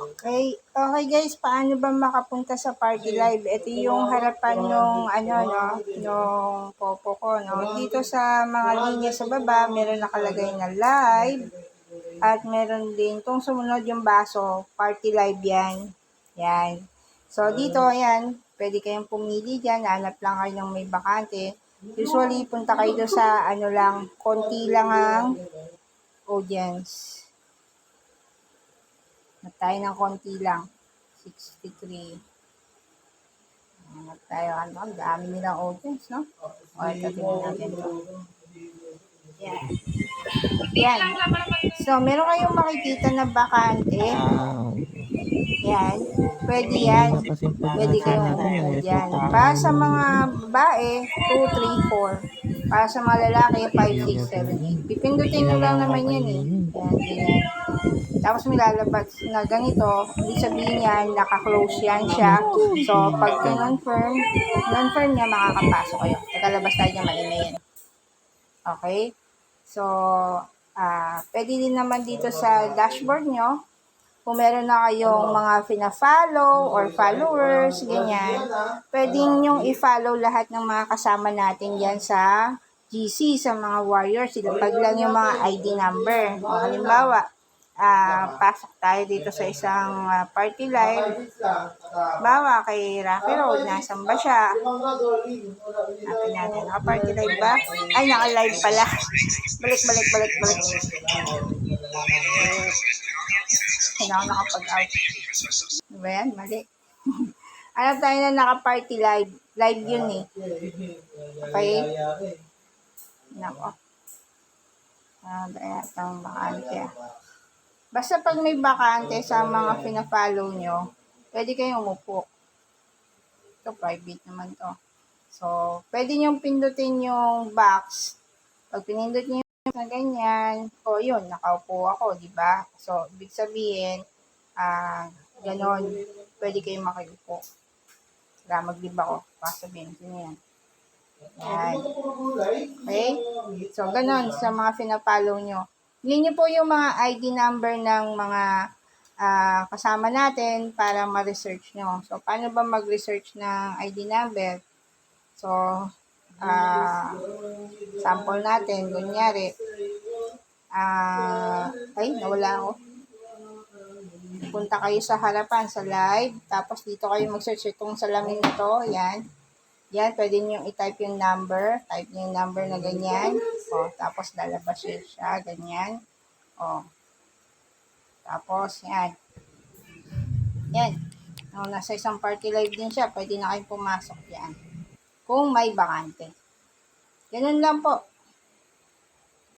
Okay guys, paano ba makapunta sa party live? Ito yung harapan nung nung popo ko, no. Dito sa mga linya sa baba, meron nakalagay na live at meron din kung sumunod yung baso, party live yan. Yan. So dito, ayan, pwede kayong pumili diyan, hanap lang kayo ng may bakante. Usually punta kayo doon sa konti lang ang audience. Tayo ng konti lang. 63. Tayo, ang dami nilang audience, no? O, ito, tingnan natin ito. Yan. Yan. So, meron kayong makikita na bakante. Yan. Pwede yan. Pwede kayong umupo dyan. Para sa mga babae, 2, 3, 4. Para sa mga lalaki, 5, 6, 7, 8. Pipindutin nyo lang naman yan eh. Yan, ganyan. Tapos may lalabas na ganito, ibig sabihin yan, naka-close yan siya. So, pag confirm niya, makakapasok kayo. Tagalabas tayo niya, maingay yan. Okay? So, pwede din naman dito sa dashboard nyo, kung meron na kayong mga fina-follow or followers, ganyan, pwede nyong i-follow lahat ng mga kasama natin yan sa GC, sa mga warriors. Ilapag lang yung mga ID number. O, halimbawa, pasok tayo dito sa isang party live. Bawa kay Rocky Road, nasan ba siya? Natin natin, naka-party live ba? Ay, naka-live pala. Balik. Hindi ako nakapag-out. Diba yan? Mali. Alam tayo na naka-party live. Live yun eh. Okay? Nako. Kaya itong bakante. Basta pag may bakante sa mga pina-follow nyo, pwede kayong umupo. Ito, private naman to. So, pwede nyo pindutin yung box. Pag pinindot nyo na ganyan, o yun, nakaupo ako, di ba? So, ibig sabihin, ganon, pwede kayong makiupo. Kaya mag-live ako, pasabihin ko yan. Yan. Okay? So, ganon, sa mga pinapollow nyo. Hindi nyo po yung mga ID number ng mga kasama natin para ma-research nyo. So, paano ba mag-research ng ID number? So, sample natin, kunyari, nawala ako. Punta kayo sa harapan, sa live, tapos dito kayo mag-search itong salamin nito, yan. Yan, pwede nyo i-type yung number, type nyo yung number na ganyan, o, tapos lalabas siya, ganyan, o, tapos, yan. Yan, nasa isang party live din siya, pwede na kayong pumasok yan, kung may bakante. Ganun lang po.